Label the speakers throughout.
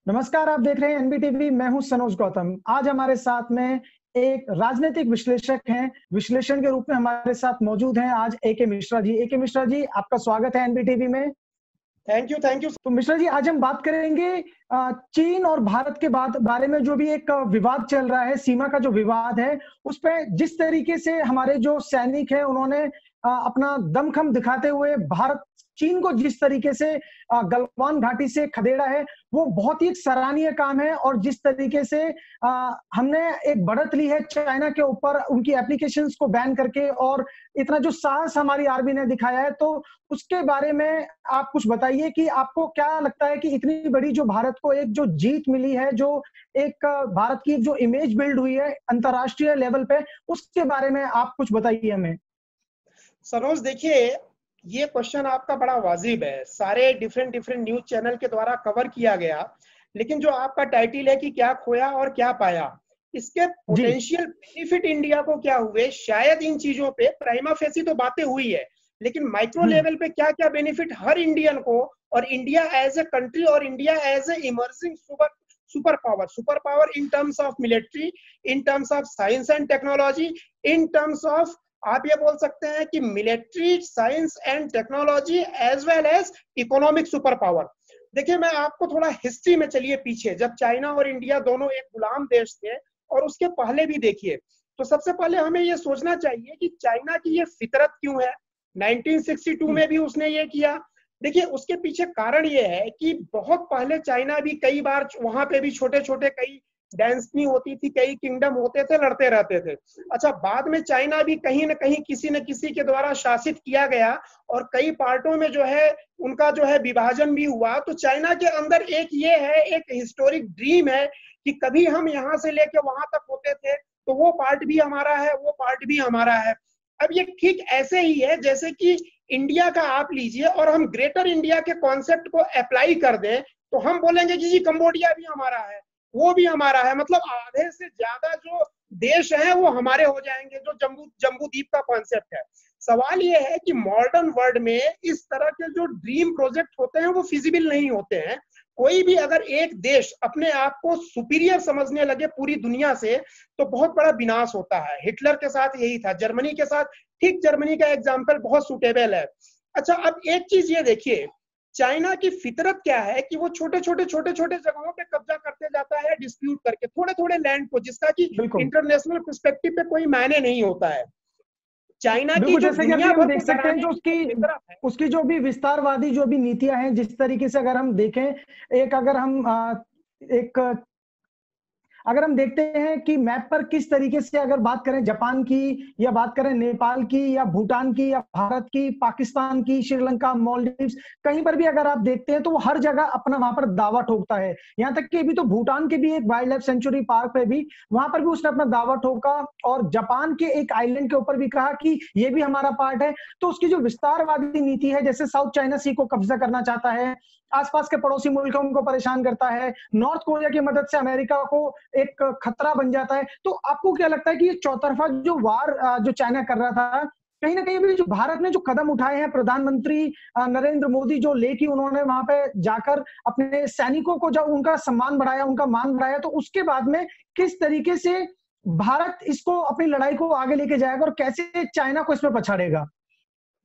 Speaker 1: नमस्कार, आप देख रहे हैं एनबीटीवी। मैं हूं सनोज गौतम। आज हमारे साथ में एक राजनीतिक विश्लेषक हैं। विश्लेषण के रूप में हमारे साथ मौजूद हैं आज एके मिश्रा जी। एके मिश्रा जी, आपका स्वागत है एनबीटीवी में।
Speaker 2: Thank you, thank you.
Speaker 1: तो मिश्रा जी, आज हम बात करेंगे चीन और भारत के बारे में जो भी एक विवाद चल रहा है, सीमा का जो विवाद है, उस पे जिस तरीके से हमारे जो सैनिक हैं उन्होंने अपना दमखम दिखाते हुए भारत चीन को जिस तरीके से गलवान घाटी से खदेड़ा है, वो बहुत ही सराहनीय काम है। और जिस तरीके से हमने एक बढ़त ली है चाइना के ऊपर उनकी एप्लीकेशंस को बैन करके, और इतना जो साहस हमारी आर्मी ने दिखाया है, तो उसके बारे में आप कुछ बताइए कि आपको क्या लगता है कि इतनी बड़ी जो भारत को एक जो जीत मिली है, जो एक भारत की जो इमेज बिल्ड हुई है अंतरराष्ट्रीय लेवल पे, उसके बारे में आप कुछ बताइए हमें।
Speaker 2: सरोज, देखिए, ये क्वेश्चन आपका बड़ा वाजिब है। सारे डिफरेंट न्यूज चैनल के द्वारा कवर किया गया, लेकिन जो आपका टाइटल है कि क्या खोया और क्या पाया, इसके पोटेंशियल बेनिफिट इंडिया को क्या हुए, शायद इन चीजों पे प्राइमा फेसी तो बातें हुई है, लेकिन माइक्रो लेवल पे क्या क्या बेनिफिट हर इंडियन को, और इंडिया एज ए कंट्री और India as a emerging super power in terms of military, in terms of science and technology, in terms of, आप ये बोल सकते हैं कि military, science and technology as well as economic super power. देखिए, मैं आपको थोड़ा हिस्ट्री में चलिए पीछे, जब चाइना और इंडिया दोनों एक गुलाम देश थे, और उसके पहले भी देखिए, तो सबसे पहले हमें ये सोचना चाहिए कि चाइना की ये फितरत क्यों है। 1962 में भी उसने ये किया। देखिए, उसके पीछे कारण ये है कि बहुत पहले चाइना भी कई बार, वहां पे भी छोटे छोटे कई डेंसिटी होती थी, कई किंगडम होते थे, लड़ते रहते थे। अच्छा, बाद में चाइना भी कहीं न कहीं किसी न किसी के द्वारा शासित किया गया, और कई पार्टों में जो है उनका जो है विभाजन भी हुआ। तो चाइना के अंदर एक ये है, एक हिस्टोरिक ड्रीम है कि कभी हम यहाँ से लेके वहां तक होते थे, तो वो पार्ट भी हमारा है, वो पार्ट भी हमारा है। अब ये ठीक ऐसे ही है जैसे कि इंडिया का आप लीजिए, और हम ग्रेटर इंडिया के कॉन्सेप्ट को अप्लाई कर दें, तो हम बोलेंगे कि जी कंबोडिया भी हमारा है, वो भी हमारा है, मतलब आधे से ज्यादा जो देश हैं वो हमारे हो जाएंगे, जो जम्बू जम्बू द्वीप का कॉन्सेप्ट है। सवाल ये है कि मॉडर्न वर्ल्ड में इस तरह के जो ड्रीम प्रोजेक्ट होते हैं वो फिजिबल नहीं होते हैं। कोई भी अगर एक देश अपने आप को सुपीरियर समझने लगे पूरी दुनिया से, तो बहुत बड़ा विनाश होता है। हिटलर के साथ यही था, जर्मनी के साथ, ठीक जर्मनी का एग्जाम्पल बहुत सुटेबल है। अच्छा, अब एक चीज ये देखिए, चाइना की फितरत क्या है कि वो छोटे छोटे जगहों पे कब्जा करते जाता है, डिस्प्यूट करके थोड़े थोड़े लैंड को, जिसका कि इंटरनेशनल पर्सपेक्टिव पे कोई मायने नहीं होता है। चाइना की जो
Speaker 1: जैसे कि अभी
Speaker 2: दुनिया
Speaker 1: हम
Speaker 2: भर
Speaker 1: देख
Speaker 2: को
Speaker 1: सकते हैं
Speaker 2: डराने
Speaker 1: जो
Speaker 2: की
Speaker 1: उसकी जो भी विस्तारवादी जो भी नीतियां हैं, जिस तरीके से अगर हम देखें, एक अगर हम एक अगर हम देखते हैं कि मैप पर किस तरीके से अगर बात करें जापान की, या बात करें नेपाल की, या भूटान की, या भारत की, पाकिस्तान की, श्रीलंका, मालदीव्स, कहीं पर भी अगर आप देखते हैं तो वो हर जगह अपना वहां पर दावा ठोकता है। यहाँ तक कि अभी तो भूटान के भी एक वाइल्ड लाइफ सेंचुरी पार्क पे भी, वहां पर भी उसने अपना दावा ठोका, और जापान के एक आइलैंड के ऊपर भी कहा कि ये भी हमारा पार्ट है। तो उसकी जो विस्तारवादी नीति है, जैसे साउथ चाइना सी को कब्जा करना चाहता है, आसपास के पड़ोसी मुल्क उनको परेशान करता है, नॉर्थ कोरिया की मदद से अमेरिका को एक खतरा बन जाता है। तो आपको क्या लगता है कि ये चौतरफा जो वार जो चाइना कर रहा था, कहीं ना कहीं भी जो भारत ने जो कदम उठाए हैं, प्रधानमंत्री नरेंद्र मोदी जो लेके उन्होंने वहां पे जाकर अपने सैनिकों को जब उनका सम्मान बढ़ाया, उनका मान बढ़ाया, तो उसके बाद में किस तरीके से भारत इसको अपनी लड़ाई को आगे लेके जाएगा, और कैसे चाइना को इसमें पछाड़ेगा?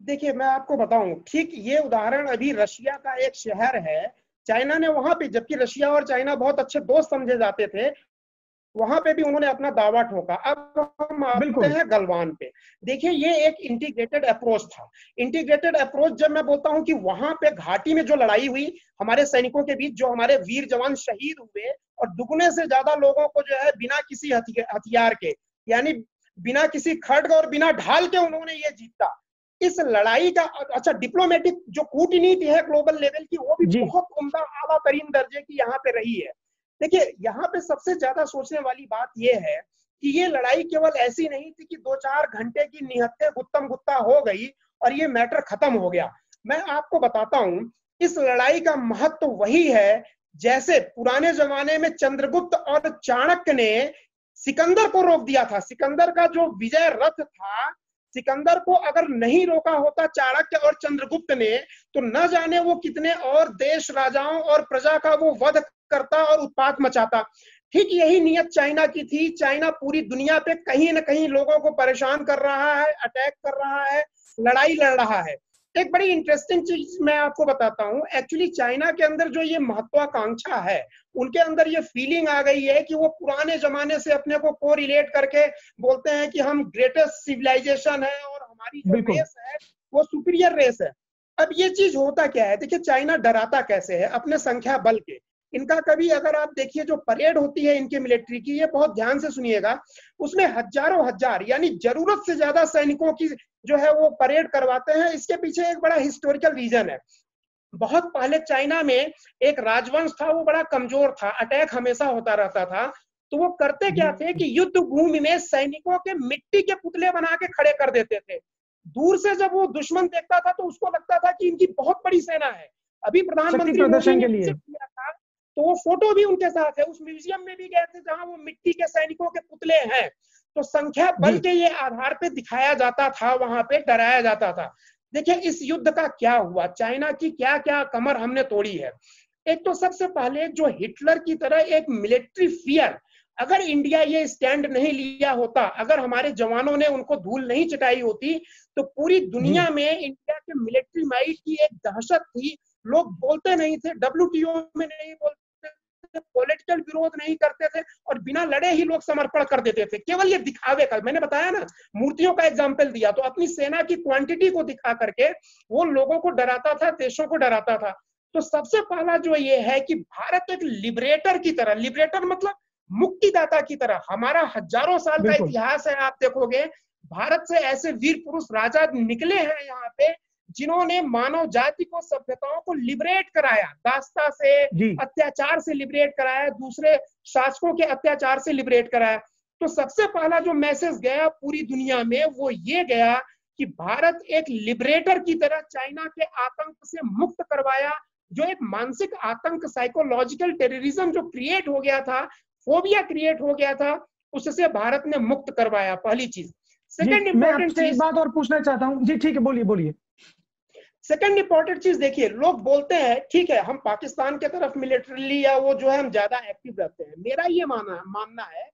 Speaker 2: देखिए, मैं आपको बताऊं, ठीक ये उदाहरण अभी रशिया का एक शहर है। चाइना ने वहां पे, जबकि रशिया और चाइना बहुत अच्छे दोस्त समझे जाते थे, वहां पे भी उन्होंने अपना दावा ठोका। अब हम आते
Speaker 1: बिल्कुल।
Speaker 2: हैं गलवान पे। देखिए, ये एक इंटीग्रेटेड अप्रोच था। इंटीग्रेटेड अप्रोच जब मैं बोलता हूं कि वहां पे घाटी में जो लड़ाई हुई हमारे सैनिकों के बीच, जो हमारे वीर जवान शहीद हुए, और दुगने से ज्यादा लोगों को जो है बिना किसी हथियार के, यानी बिना किसी खड्ग और बिना ढाल के उन्होंने ये जीता। इस लड़ाई का, अच्छा, डिप्लोमेटिक जो कूटनीति है ग्लोबल लेवल की, वो भी बहुत उम्दा आला तरीन दर्जे की यहाँ पे रही है। देखिए, यहाँ पे सबसे ज्यादा सोचने वाली बात यह है कि ये लड़ाई केवल ऐसी नहीं थी कि 2-4 घंटे की निहत्थे गुत्तम गुत्ता हो गई और ये मैटर खत्म हो गया। मैं आपको बताता हूं, इस लड़ाई का महत्व वही है जैसे पुराने जमाने में चंद्रगुप्त और चाणक्य ने सिकंदर को रोक दिया था। सिकंदर का जो विजय रथ था, सिकंदर को अगर नहीं रोका होता चाणक्य और चंद्रगुप्त ने, तो न जाने वो कितने और देश, राजाओं और प्रजा का वो वध करता और उत्पात मचाता। ठीक यही नियत चाइना की थी। चाइना पूरी दुनिया पे कहीं न कहीं लोगों को परेशान कर रहा है, अटैक कर रहा है, लड़ाई लड़ रहा है। एक बड़ी इंटरेस्टिंग चीज मैं आपको बताता हूँ। एक्चुअली चाइना के अंदर जो ये महत्वाकांक्षा है, उनके अंदर ये फीलिंग आ गई है कि वो पुराने जमाने से अपने को कोरिलेट करके बोलते हैं कि हम ग्रेटेस्ट सिविलाइजेशन है और हमारी जो रेस है वो सुपीरियर रेस है। अब ये चीज होता क्या है, देखिए चाइना डराता कैसे है, अपने संख्या बल के। इनका कभी अगर आप देखिए जो परेड होती है इनके मिलिट्री की, ये बहुत ध्यान से सुनिएगा, उसमें हजारों हजार यानी जरूरत से ज्यादा सैनिकों की जो है वो परेड करवाते हैं। इसके पीछे एक बड़ा हिस्टोरिकल रीजन है। बहुत पहले चाइना में एक राजवंश था, वो बड़ा कमजोर था, अटैक हमेशा होता रहता था। तो वो करते क्या थे कि युद्ध भूमि में सैनिकों के मिट्टी के पुतले बना के खड़े कर देते थे। दूर से जब वो दुश्मन देखता था तो उसको लगता था कि इनकी बहुत बड़ी सेना है। अभी प्रधानमंत्री मोदी ने विजिट किया था तो वो फोटो भी उनके साथ है, उस म्यूजियम में भी गए थे जहां वो मिट्टी के सैनिकों के पुतले हैं। तो संख्या बल के ये आधार पे दिखाया जाता था, वहां पे डराया जाता था। देखिए इस युद्ध का क्या हुआ, चाइना की क्या क्या कमर हमने तोड़ी है। एक तो सबसे पहले जो हिटलर की तरह एक मिलिट्री फियर, अगर इंडिया ये स्टैंड नहीं लिया होता, अगर हमारे जवानों ने उनको धूल नहीं चटाई होती, तो पूरी दुनिया में इंडिया के मिलिट्री माइट की एक दहशत थी। लोग बोलते नहीं थे, WTO में नहीं बोलते थे, पॉलिटिकल विरोध नहीं करते थे और बिना लड़े ही लोग समर्पण कर देते थे, केवल ये दिखावे का। मैंने बताया ना, मूर्तियों का एग्जाम्पल दिया, तो अपनी सेना की क्वांटिटी को दिखा करके वो लोगों को डराता था, देशों को डराता था। तो सबसे पहला जो ये है कि भारत एक लिबरेटर की तरह, लिबरेटर मतलब मुक्तिदाता की तरह, हमारा हजारों साल का इतिहास है। आप देखोगे भारत से ऐसे वीर पुरुष राजा निकले हैं यहाँ पे जिन्होंने मानव जाति को, सभ्यताओं को लिबरेट कराया, दास्ता से, अत्याचार से लिबरेट कराया, दूसरे शासकों के अत्याचार से लिबरेट कराया। तो सबसे पहला जो मैसेज गया पूरी दुनिया में वो ये गया कि भारत एक लिबरेटर की तरह चाइना के आतंक से मुक्त करवाया। जो एक मानसिक आतंक, साइकोलॉजिकल टेररिज्म जो क्रिएट हो गया था, फोबिया क्रिएट हो गया था, उससे भारत ने मुक्त करवाया, पहली चीज। सेकंड इंपॉर्टेंट चीज,
Speaker 1: एक बात और पूछना चाहता हूं जी। ठीक है, बोलिए बोलिए।
Speaker 2: सेकंड इंपॉर्टेंट चीज देखिए, लोग बोलते हैं ठीक है हम पाकिस्तान के तरफ मिलिट्रीली या वो जो है हम ज्यादा एक्टिव रहते हैं। मेरा ये मानना है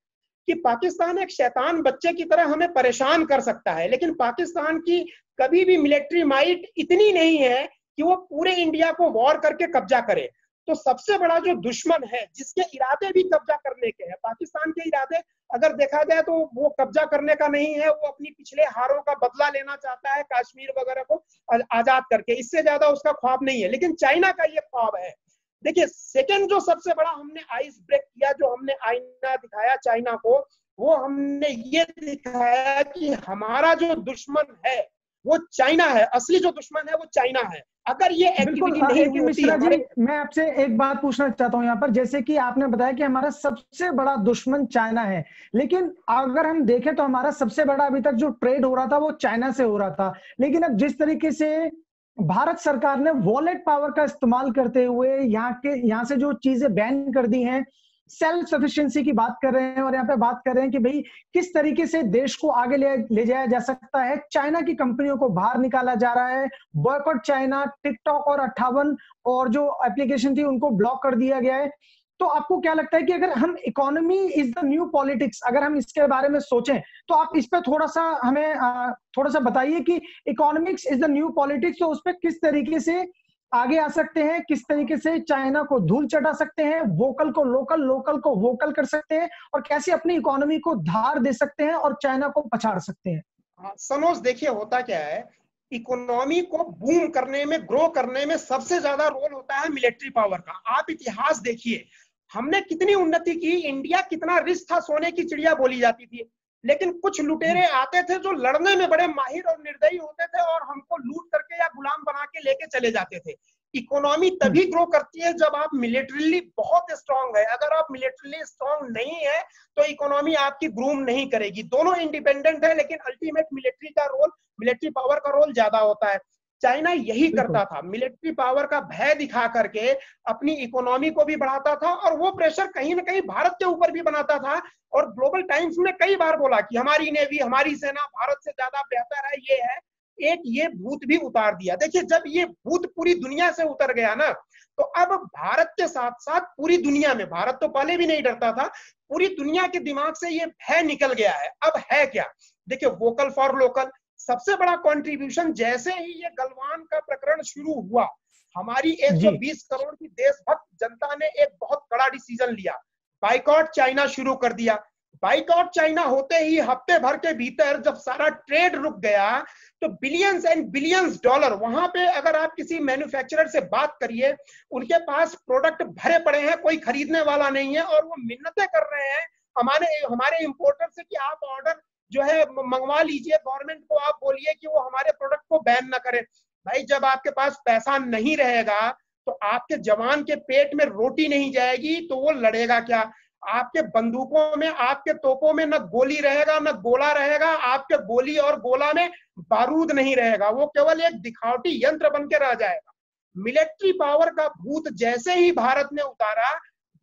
Speaker 2: कि पाकिस्तान एक शैतान बच्चे की तरह हमें परेशान कर सकता है, लेकिन पाकिस्तान की कभी भी मिलिट्री माइट इतनी नहीं है कि वो पूरे इंडिया को वॉर करके कब्जा करे। तो सबसे बड़ा जो दुश्मन है, जिसके इरादे भी कब्जा करने के हैं, पाकिस्तान के इरादे अगर देखा जाए तो वो कब्जा करने का नहीं है, वो अपनी पिछले हारों का बदला लेना चाहता है, कश्मीर वगैरह को आजाद करके, इससे ज्यादा उसका ख्वाब नहीं है। लेकिन चाइना का ये ख्वाब है। देखिए सेकंड जो सबसे बड़ा हमने आइस ब्रेक किया, जो हमने आईना दिखाया चाइना को, वो हमने ये दिखाया कि हमारा जो दुश्मन है वो चाइना है, असली जो दुश्मन है वो चाइना है। अगर ये एक्टिविटी नहीं होती,
Speaker 1: मिश्रा जी मैं आपसे एक बात पूछना चाहता हूं यहाँ पर, जैसे कि आपने बताया कि हमारा सबसे बड़ा दुश्मन चाइना है, लेकिन अगर हम देखें तो हमारा सबसे बड़ा अभी तक जो ट्रेड हो रहा था वो चाइना से हो रहा था। लेकिन अब जिस तरीके से भारत सरकार ने वॉलेट पावर का इस्तेमाल करते हुए यहाँ से जो चीजें बैन कर दी हैं, सेल्फ सफिशिएंसी की बात कर रहे हैं और यहाँ पे बात कर रहे हैं कि भाई किस तरीके से देश को आगे ले जाया जा सकता है। चाइना की कंपनियों को बाहर निकाला जा रहा है, बॉयकॉट चाइना, टिकटॉक और 58 और जो एप्लीकेशन थी उनको ब्लॉक कर दिया गया है। तो आपको क्या लगता है कि अगर हम economy is the new politics, अगर हम इसके बारे में सोचें तो आप इस पे थोड़ा सा हमें थोड़ा सा बताइए कि economics is the new politics, तो उस पर किस तरीके से आगे आ सकते हैं, किस तरीके से चाइना को धूल चटा सकते हैं, वोकल को लोकल, लोकल को वोकल कर सकते हैं, और कैसे अपनी इकोनॉमी को धार दे सकते हैं और चाइना को पछाड़ सकते हैं।
Speaker 2: सनोज देखिए होता क्या है, इकोनॉमी को बूम करने में, ग्रो करने में सबसे ज्यादा रोल होता है मिलिट्री पावर का। आप इतिहास देखिए, हमने कितनी उन्नति की, इंडिया कितना रिच था, सोने की चिड़िया बोली जाती थी, लेकिन कुछ लुटेरे आते थे जो लड़ने में बड़े माहिर और निर्दयी होते थे और हमको लूट करके या गुलाम बना के लेके चले जाते थे। इकोनॉमी तभी ग्रो करती है जब आप मिलिटरीली बहुत स्ट्रांग है। अगर आप मिलिटरीली स्ट्रांग नहीं है तो इकोनॉमी आपकी ग्रूम नहीं करेगी। दोनों इंडिपेंडेंट है, लेकिन अल्टीमेट मिलिट्री का रोल, मिलिट्री पावर का रोल ज्यादा होता है। चाइना यही करता था, मिलिट्री पावर का भय दिखा करके अपनी इकोनॉमी को भी बढ़ाता था और वो प्रेशर कहीं ना कहीं भारत के ऊपर भी बनाता था। और ग्लोबल टाइम्स ने कई बार बोला कि हमारी नेवी, हमारी सेना भारत से ज्यादा बेहतर है, ये है। एक ये भूत भी उतार दिया। देखिए जब ये भूत पूरी दुनिया से उतर गया ना, तो अब भारत के साथ साथ पूरी दुनिया में, भारत तो पहले भी नहीं डरता था, पूरी दुनिया के दिमाग से ये भय निकल गया है। अब है क्या, देखिए वोकल फॉर लोकल सबसे बड़ा कंट्रीब्यूशन। जैसे ही ये गलवान का प्रकरण शुरू हुआ, हमारी 120 करोड़ की देशभक्त जनता ने एक बहुत बड़ा डिसीजन लिया, बाइकॉट चाइना शुरू कर दिया। बाइकॉट चाइना होते ही हफ्ते भर के भीतर जब सारा ट्रेड रुक गया, तो बिलियंस एंड बिलियंस डॉलर, वहां पे अगर आप किसी मैन्युफैक्चरर से बात करिए, उनके पास प्रोडक्ट भरे पड़े हैं, कोई खरीदने वाला नहीं है, और वो मिन्नतें कर रहे हैं हमारे इंपोर्टर से कि आप ऑर्डर जो है मंगवा लीजिए, गवर्नमेंट को आप बोलिए कि वो हमारे प्रोडक्ट को बैन ना करे। भाई जब आपके पास पैसा नहीं रहेगा, तो आपके जवान के पेट में रोटी नहीं जाएगी, तो वो लड़ेगा क्या? आपके बंदूकों में, आपके तोपों में न गोली रहेगा न गोला रहेगा, आपके गोली और गोला में बारूद नहीं रहेगा, वो केवल एक दिखावटी यंत्र बन के रह जाएगा। मिलिट्री पावर का भूत जैसे ही भारत ने उतारा,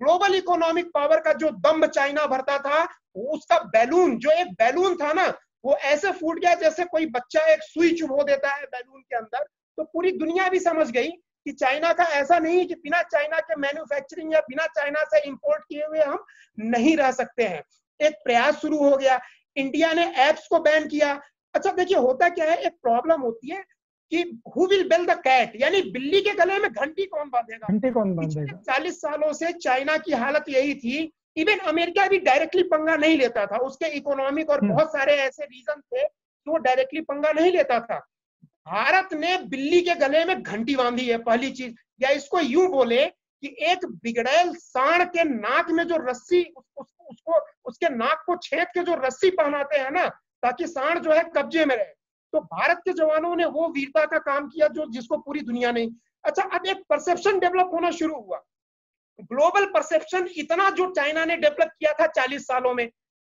Speaker 2: ग्लोबल इकोनॉमिक पावर का जो दम्भ चाइना भरता था, उसका बैलून, जो एक बैलून था ना, वो ऐसे फूट गया जैसे कोई बच्चा एक सुई चुभो देता है बैलून के अंदर। तो पूरी दुनिया भी समझ गई कि चाइना का ऐसा नहीं कि बिना चाइना के मैन्युफैक्चरिंग या बिना चाइना से इंपोर्ट किए हुए हम नहीं रह सकते हैं। एक प्रयास शुरू हो गया, इंडिया ने एप्स को बैन किया। अच्छा देखिए होता क्या है, एक प्रॉब्लम होती है कि who will bell the cat, यानी बिल्ली के गले में घंटी कौन बांधेगा।
Speaker 1: घंटी कौन बांधेगा?
Speaker 2: 40 सालों से चाइना की हालत यही थी। इवन अमेरिका भी डायरेक्टली पंगा नहीं लेता था, उसके इकोनॉमिक और बहुत सारे ऐसे रीजन थे कि वो डायरेक्टली पंगा नहीं लेता था। भारत ने बिल्ली के गले में घंटी बांधी है, पहली चीज। या इसको यूं बोले कि एक बिगड़ैल सांड के नाक में जो रस्सी, उसको उसके नाक को छेद के जो रस्सी पहनाते हैं ना, ताकि सांड जो है कब्जे में रहे, तो भारत के जवानों ने वो वीरता का काम किया जो जिसको पूरी दुनिया ने। अच्छा अब एक परसेप्शन डेवलप होना शुरू हुआ, ग्लोबल परसेप्शन। इतना जो चाइना ने डेवलप किया था 40 सालों में,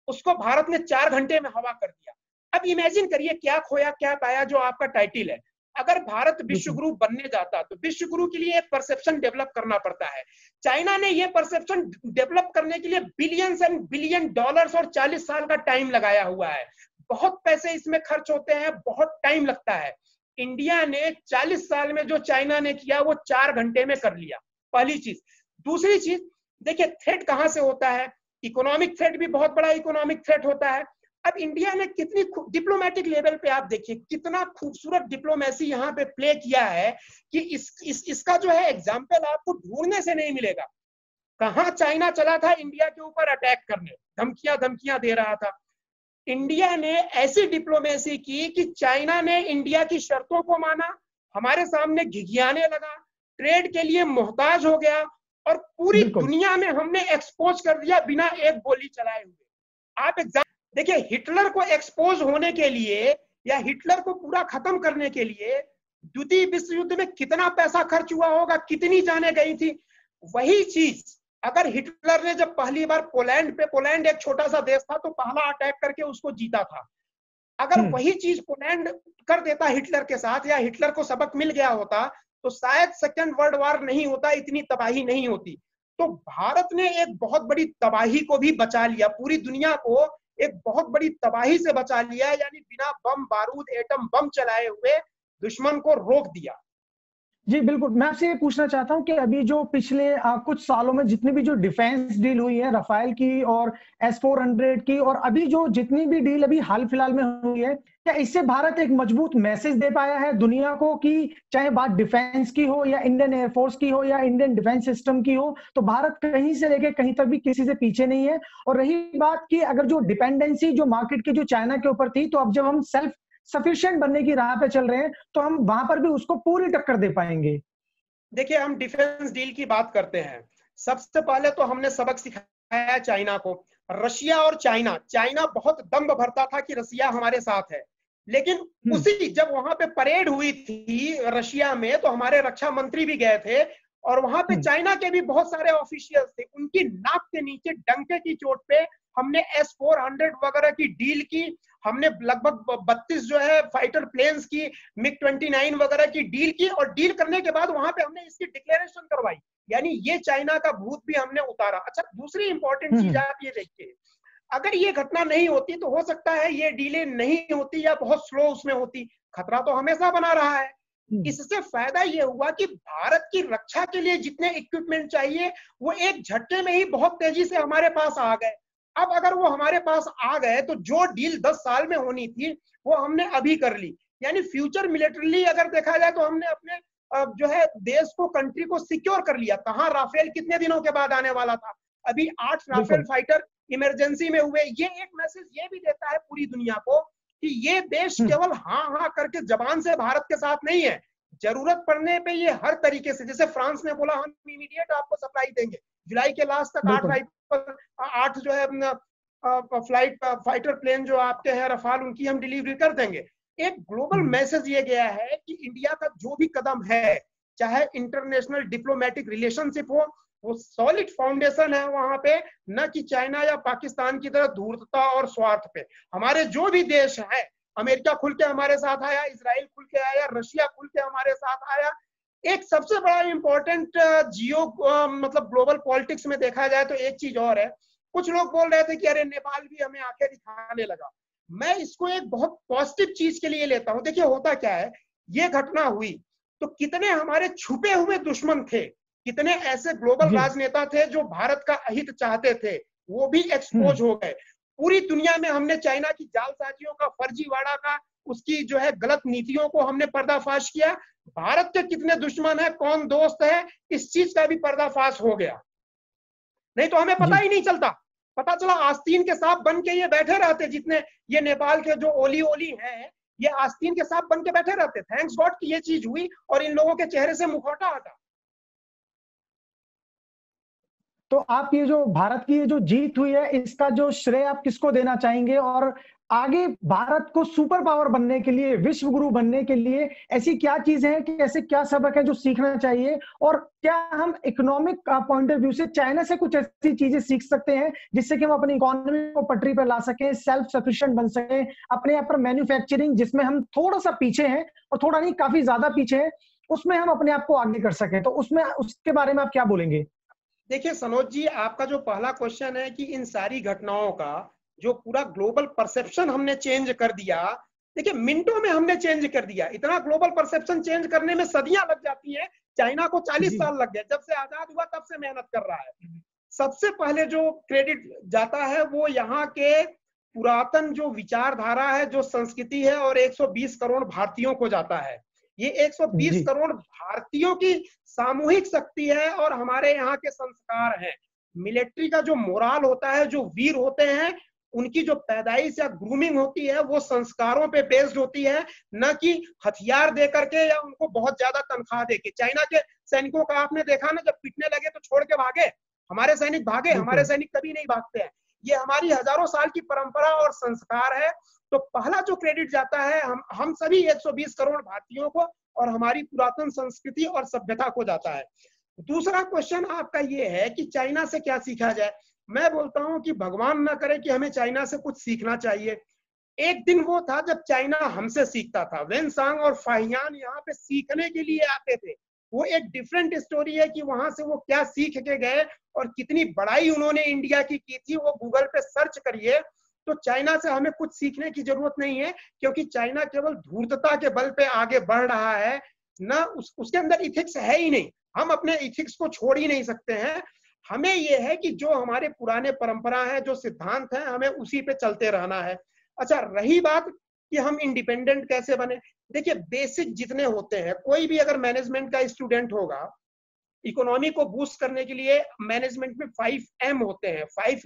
Speaker 2: उसको भारत ने 4 घंटे में हवा कर दिया। अब इमेजिन करिए क्या खोया क्या पाया, जो आपका टाइटल है। अगर भारत विश्व गुरु बनने जाता, तो विश्व गुरु के लिए एक परसेप्शन डेवलप करना पड़ता है। चाइना ने ये परसेप्शन डेवलप करने के लिए बिलियंस एंड बिलियन डॉलर्स और 40 साल का टाइम लगाया हुआ है। बहुत पैसे इसमें खर्च होते हैं, बहुत टाइम लगता है। इंडिया ने 40 साल में जो चाइना ने किया, वो 4 घंटे में कर लिया, पहली चीज। दूसरी चीज देखिए, थ्रेट कहां से होता है, इकोनॉमिक थ्रेट भी बहुत बड़ा इकोनॉमिक थ्रेट होता है। अब इंडिया ने कितनी डिप्लोमेटिक लेवल पे आप देखिए कितना खूबसूरत डिप्लोमेसी यहाँ पे प्ले किया है कि इसका जो है एग्जाम्पल आपको ढूंढने से नहीं मिलेगा। कहां चाइना चला था इंडिया के ऊपर अटैक करने, धमकियां दे रहा था। इंडिया ने ऐसी डिप्लोमेसी की कि चाइना ने इंडिया की शर्तों को माना, हमारे सामने घिघियाने लगा, ट्रेड के लिए मोहताज हो गया, और पूरी दुनिया में हमने एक्सपोज कर दिया बिना एक गोली चलाए हुए। आप देखिए, हिटलर को एक्सपोज होने के लिए या हिटलर को पूरा खत्म करने के लिए द्वितीय विश्व युद्ध में कितना पैसा खर्च हुआ होगा, कितनी जानें गई थी। वही चीज अगर हिटलर ने जब पहली बार पोलैंड एक छोटा सा देश था, तो पहला अटैक करके उसको जीता था। अगर वही चीज पोलैंड कर देता हिटलर के साथ, या हिटलर को सबक मिल गया होता, तो शायद सेकेंड वर्ल्ड वॉर नहीं होता, इतनी तबाही नहीं होती। तो भारत ने एक बहुत बड़ी तबाही को भी बचा लिया, पूरी दुनिया को एक बहुत बड़ी तबाही से बचा लिया, यानी बिना बम बारूद एटम बम चलाए हुए दुश्मन को रोक दिया।
Speaker 1: जी बिल्कुल, मैं आपसे ये पूछना चाहता हूं कि अभी जो पिछले कुछ सालों में जितनी भी जो डिफेंस डील हुई है, राफेल की और S-400 की, और अभी जो जितनी भी डील अभी हाल फिलहाल में हुई है, क्या इससे भारत एक मजबूत मैसेज दे पाया है दुनिया को कि चाहे बात डिफेंस की हो या इंडियन एयरफोर्स की हो या इंडियन डिफेंस सिस्टम की हो, तो भारत कहीं से लेके कहीं तक भी किसी से पीछे नहीं है। और रही बात की अगर जो डिपेंडेंसी जो मार्केट की जो चाइना के ऊपर थी, तो अब जब हम सेल्फ सफिशिएंट बनने की राह पे चल रहे हैं, तो हम वहां पर भी उसको पूरी टक्कर दे पाएंगे।
Speaker 2: देखिए, हम डिफेंस डील की बात करते हैं, सबसे पहले तो हमने सबक सिखाया चाइना को। रशिया और चाइना बहुत दम्भ भरता था कि रशिया हमारे साथ है, लेकिन उसी जब वहां पे परेड हुई थी रशिया में, तो हमारे रक्षा मंत्री भी गए थे, और वहां पे चाइना के भी बहुत सारे ऑफिशियल्स थे। उनकी नाक के नीचे डंके की चोट पे हमने S-400 वगैरह की डील की, हमने लगभग 32 जो है फाइटर प्लेन्स की, MiG-29 वगैरह की डील की, और डील करने के बाद वहां पे हमने इसकी डिक्लेरेशन करवाई, यानी ये चाइना का भूत भी हमने उतारा। अच्छा, दूसरी इंपॉर्टेंट चीज आप ये देखिए, अगर ये घटना नहीं होती तो हो सकता है ये डीलें नहीं होती या बहुत स्लो उसमें होती, खतरा तो हमेशा बना रहा है। इससे फायदा ये हुआ कि भारत की रक्षा के लिए जितने इक्विपमेंट चाहिए वो एक झटके में ही बहुत तेजी से हमारे पास आ गए। अब अगर वो हमारे पास आ गए तो जो डील 10 साल में होनी थी वो हमने अभी कर ली। यानी फ्यूचर मिलिटरीली अगर देखा जाए तो हमने अपने जो है देश को, कंट्री को सिक्योर कर लिया। कहाँ राफेल कितने दिनों के बाद आने वाला था, अभी 8 राफेल फाइटर इमरजेंसी में हुए। ये एक मैसेज ये भी देता है पूरी दुनिया को कि ये देश केवल हाँ हाँ करके जबान से भारत के साथ नहीं है, जरूरत पड़ने पे ये हर तरीके से, जैसे फ्रांस ने बोला हम इमीडिएट आपको सप्लाई देंगे, जुलाई के लास्ट तक 8 जो है फ्लाइट फाइटर प्लेन जो आपके हैं रफाल, उनकी हम डिलीवरी कर देंगे। एक ग्लोबल मैसेज ये गया है कि इंडिया का जो भी कदम है, चाहे इंटरनेशनल डिप्लोमेटिक रिलेशनशिप हो, वो सॉलिड फाउंडेशन है वहां पे, न कि चाइना या पाकिस्तान की तरह धूर्तता और स्वार्थ पे। हमारे जो भी देश हैं, अमेरिका खुल के हमारे साथ आया, इजराइल खुल के आया, रशिया खुल के हमारे साथ आया। एक सबसे बड़ा इंपॉर्टेंट जियो मतलब ग्लोबल पॉलिटिक्स में देखा जाए तो एक चीज और है, कुछ लोग बोल रहे थे कि अरे नेपाल भी हमें आंखें दिखाने लगा। मैं इसको एक बहुत पॉजिटिव चीज के लिए लेता हूं। देखिए होता क्या है, ये घटना हुई तो कितने हमारे छुपे हुए दुश्मन थे, कितने ऐसे ग्लोबल राजनेता थे जो भारत का अहित चाहते थे, वो भी एक्सपोज हो गए। पूरी दुनिया में हमने चाइना की जालसाजियों का, फर्जीवाड़ा का, उसकी जो है गलत नीतियों को हमने पर्दाफाश किया। भारत के कितने दुश्मन है, कौन दोस्त है, इस चीज का भी पर्दाफाश हो गया। नहीं तो हमें पता ही नहीं चलता, पता चला आस्तीन के सांप बन के ये बैठे रहते, जितने ये नेपाल के जो ओली ओली हैं, ये आस्तीन के सांप बन के बैठे रहते। थैंक्स गॉड कि ये चीज हुई और इन लोगों के चेहरे से मुखौटा हटा।
Speaker 1: तो आप ये जो भारत की ये जो जीत हुई है, इसका जो श्रेय आप किसको देना चाहेंगे? और आगे भारत को सुपर पावर बनने के लिए, विश्व गुरु बनने के लिए ऐसी क्या चीजें हैं कि ऐसे क्या सबक है जो सीखना चाहिए? और क्या हम इकोनॉमिक पॉइंट ऑफ व्यू से चाइना से कुछ ऐसी चीजें सीख सकते हैं जिससे कि हम अपनी इकोनॉमी को पटरी पर ला सकें, सेल्फ सफिशिएंट बन सकें, अपने यहाँ पर मैन्युफैक्चरिंग जिसमें हम थोड़ा सा पीछे हैं, और थोड़ा नहीं काफी ज्यादा पीछे हैं, उसमें हम अपने आप को आगे कर सकें? तो उसमें उसके बारे में आप क्या बोलेंगे?
Speaker 2: देखिए सनोज जी, आपका जो पहला क्वेश्चन है कि इन सारी घटनाओं का जो पूरा ग्लोबल परसेप्शन हमने चेंज कर दिया, देखिए मिनटों में हमने चेंज कर दिया। इतना ग्लोबल परसेप्शन चेंज करने में सदियां लग जाती हैं, चाइना को 40 साल लग गए, जब से आजाद हुआ तब से मेहनत कर रहा है। सबसे पहले जो क्रेडिट जाता है वो यहाँ के पुरातन जो विचारधारा है, जो संस्कृति है, और 120 करोड़ भारतीयों को जाता है। ये 120 करोड़ भारतीयों की सामूहिक शक्ति है और हमारे यहाँ के संस्कार हैं। मिलिट्री का जो मोराल होता है, जो वीर होते हैं, उनकी जो पैदाइश या ग्रूमिंग होती है वो संस्कारों पे बेस्ड होती है, न कि हथियार दे करके या उनको बहुत ज्यादा तनख्वाह देके। चाइना के सैनिकों का आपने देखा ना, जब पिटने लगे तो छोड़ के भागे। हमारे सैनिक भागे? हमारे सैनिक कभी नहीं भागते हैं। ये हमारी हजारों साल की परंपरा और संस्कार है। तो पहला जो क्रेडिट जाता है हम सभी 120 करोड़ भारतीयों को और हमारी पुरातन संस्कृति और सभ्यता को जाता है। दूसरा क्वेश्चन आपका ये है कि चाइना से क्या सीखा जाए। मैं बोलता हूं कि भगवान ना करे कि हमें चाइना से कुछ सीखना चाहिए। एक दिन वो था जब चाइना हमसे सीखता था। वेनसांग और फाहियान यहाँ पे सीखने के लिए आते थे। वो एक डिफरेंट स्टोरी है कि वहां से वो क्या सीख के गए और कितनी बड़ाई उन्होंने इंडिया की थी। वो गूगल पे सर्च करिए। तो चाइना से हमें कुछ सीखने की जरूरत नहीं है, क्योंकि चाइना केवल धूर्तता के बल पे आगे बढ़ रहा है, ना उसके अंदर इथिक्स है ही नहीं। हम अपने इथिक्स को छोड़ ही नहीं सकते हैं। हमें यह है कि जो हमारे पुराने परंपरा है, जो सिद्धांत है, हमें उसी पे चलते रहना है। अच्छा, रही बात कि हम इंडिपेंडेंट कैसे बने, देखिए बेसिक जितने होते हैं, कोई भी अगर मैनेजमेंट का स्टूडेंट होगा, इकोनॉमी को बूस्ट करने के लिए मैनेजमेंट में 5M होते हैं, 5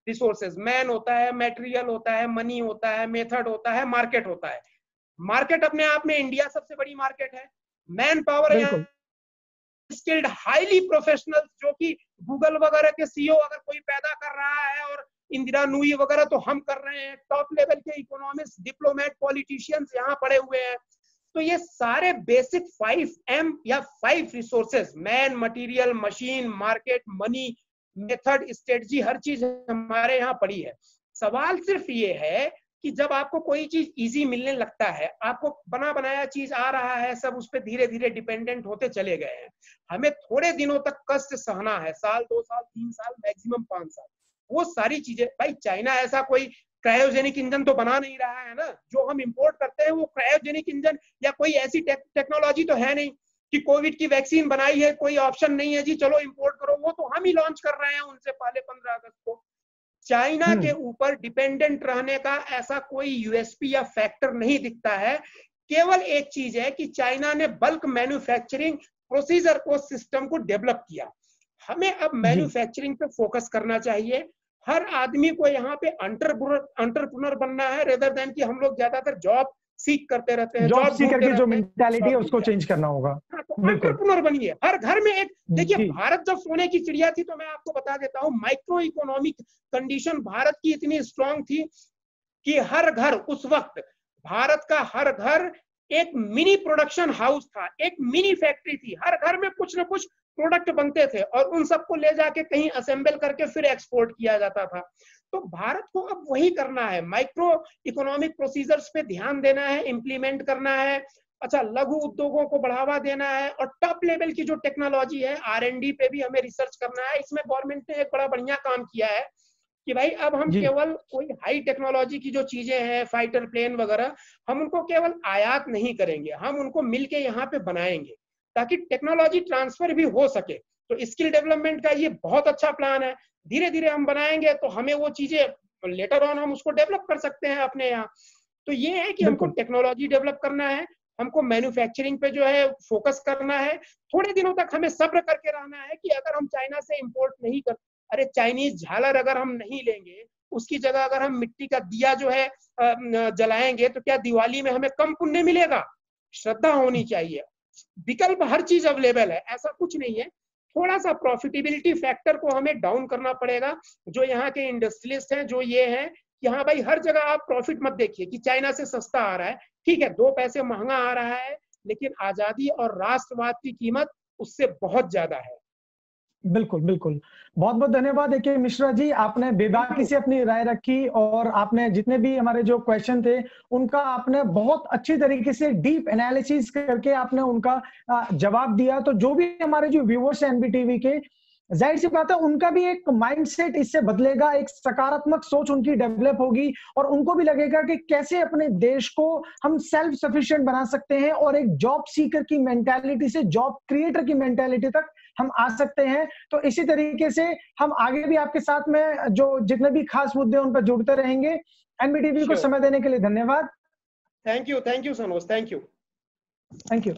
Speaker 2: रिसोर्सेज। मैन होता है, मटेरियल होता है, मनी होता है, मेथड होता है, मार्केट होता है। मार्केट अपने आप में इंडिया सबसे बड़ी मार्केट है। Man power, skilled highly professional, जो कि गूगल वगैरह के सीईओ अगर कोई पैदा कर रहा है, और इंदिरा नूई वगैरह तो हम कर रहे हैं। टॉप लेवल के इकोनॉमिस्ट, डिप्लोमेट, पॉलिटिशियंस यहाँ पड़े हुए हैं। तो ये सारे बेसिक 5M या 5 resources, man, material, machine, market, money, method, strategy, हर चीज हमारे यहाँ पड़ी है। सवाल सिर्फ ये है कि जब आपको कोई चीज इजी मिलने लगता है, आपको बना बनाया चीज आ रहा है, सब उस पर धीरे धीरे डिपेंडेंट होते चले गए हैं। हमें थोड़े दिनों तक कष्ट सहना है, साल, 2 साल, 3 साल, मैक्सिमम 5 साल। वो सारी चीजें, भाई चाइना ऐसा कोई क्रायोजेनिक इंजन तो बना नहीं रहा है ना, जो हम इंपोर्ट करते हैं वो क्रायोजेनिक इंजन या कोई ऐसी टेक्नोलॉजी तो है नहीं कि कोविड की वैक्सीन बनाई है, कोई ऑप्शन नहीं है जी चलो इंपोर्ट करो, वो तो हम ही लॉन्च कर रहे हैं उनसे पहले 15 अगस्त को। चाइना के ऊपर डिपेंडेंट रहने का ऐसा कोई यूएसपी या फैक्टर नहीं दिखता है। केवल एक चीज है कि चाइना ने बल्क मैन्युफैक्चरिंग प्रोसीजर को, सिस्टम को डेवलप किया। हमें अब मैन्युफैक्चरिंग पे फोकस करना चाहिए। हर आदमी को यहाँ पे एंटरप्रेन्योर बनना है, रेदर देन कि हम लोग ज्यादातर जॉब सीख करते रहते हैं,
Speaker 1: जॉब सीकर की जो मेंटालिटी है उसको चेंज करना होगा।
Speaker 2: हाँ, तो एंटरप्रेन्योर बनिए। हर घर में एक, देखिए भारत जब सोने की चिड़िया थी, तो मैं आपको बता देता हूँ, माइक्रो इकोनॉमिक कंडीशन भारत की इतनी स्ट्रांग थी कि हर घर उस वक्त, भारत का हर घर एक मिनी प्रोडक्शन हाउस था, एक मिनी फैक्ट्री थी। हर घर में कुछ ना कुछ प्रोडक्ट बनते थे और उन सबको ले जाके कहीं असेंबल करके फिर एक्सपोर्ट किया जाता था। तो भारत को अब वही करना है, माइक्रो इकोनॉमिक प्रोसीजर्स पे ध्यान देना है, इंप्लीमेंट करना है। अच्छा, लघु उद्योगों को बढ़ावा देना है और टॉप लेवल की जो टेक्नोलॉजी है, R&D पे भी हमें रिसर्च करना है। इसमें गवर्नमेंट ने एक बड़ा बढ़िया काम किया है कि भाई अब हम केवल कोई हाई टेक्नोलॉजी की जो चीजें हैं, फाइटर प्लेन वगैरह, हम उनको केवल आयात नहीं करेंगे, हम उनको मिलके यहाँ पे बनाएंगे ताकि टेक्नोलॉजी ट्रांसफर भी हो सके। तो स्किल डेवलपमेंट का ये बहुत अच्छा प्लान है। धीरे धीरे हम बनाएंगे तो हमें वो चीजें लेटर ऑन हम उसको डेवलप कर सकते हैं अपने यहाँ। तो ये है कि हमको टेक्नोलॉजी डेवलप करना है, हमको मैन्युफैक्चरिंग पे जो है फोकस करना है। थोड़े दिनों तक हमें सब्र करके रहना है कि अगर हम चाइना से इंपोर्ट नहीं कर, अरे चाइनीज झालर अगर हम नहीं लेंगे, उसकी जगह अगर हम मिट्टी का दिया जो है जलाएंगे, तो क्या दिवाली में हमें कम पुण्य मिलेगा? श्रद्धा होनी चाहिए। विकल्प हर चीज अवेलेबल है, ऐसा कुछ नहीं है। थोड़ा सा प्रॉफिटेबिलिटी फैक्टर को हमें डाउन करना पड़ेगा। जो यहाँ के इंडस्ट्रियलिस्ट हैं, जो ये है कि हाँ भाई हर जगह आप प्रॉफिट मत देखिए कि चाइना से सस्ता आ रहा है, ठीक है 2 पैसे महंगा आ रहा है, लेकिन आजादी और राष्ट्रवाद की कीमत उससे बहुत ज्यादा है।
Speaker 1: बिल्कुल, बिल्कुल। बहुत-बहुत धन्यवाद AK मिश्रा जी, आपने बेबाकी से अपनी राय रखी और आपने जितने भी हमारे जो क्वेश्चन थे, उनका आपने बहुत अच्छी तरीके से डीप एनालिसिस करके आपने उनका जवाब दिया। तो जो भी हमारे जो व्यूअर्स हैं एनबीटीवी के, जाहिर सी बात है उनका भी एक माइंडसेट इससे बदलेगा, एक सकारात्मक सोच उनकी डेवलप होगी और उनको भी लगेगा कि कैसे अपने देश को हम सेल्फ सफिशिएंट बना सकते हैं और एक जॉब सीकर की मेंटालिटी से जॉब क्रिएटर की मेंटालिटी तक हम आ सकते हैं। तो इसी तरीके से हम आगे भी आपके साथ में जो जितने भी खास मुद्दे उन पर जुड़ते रहेंगे। एनबीटीवी को समय देने के लिए धन्यवाद।
Speaker 2: Thank you Sanoj, thank you.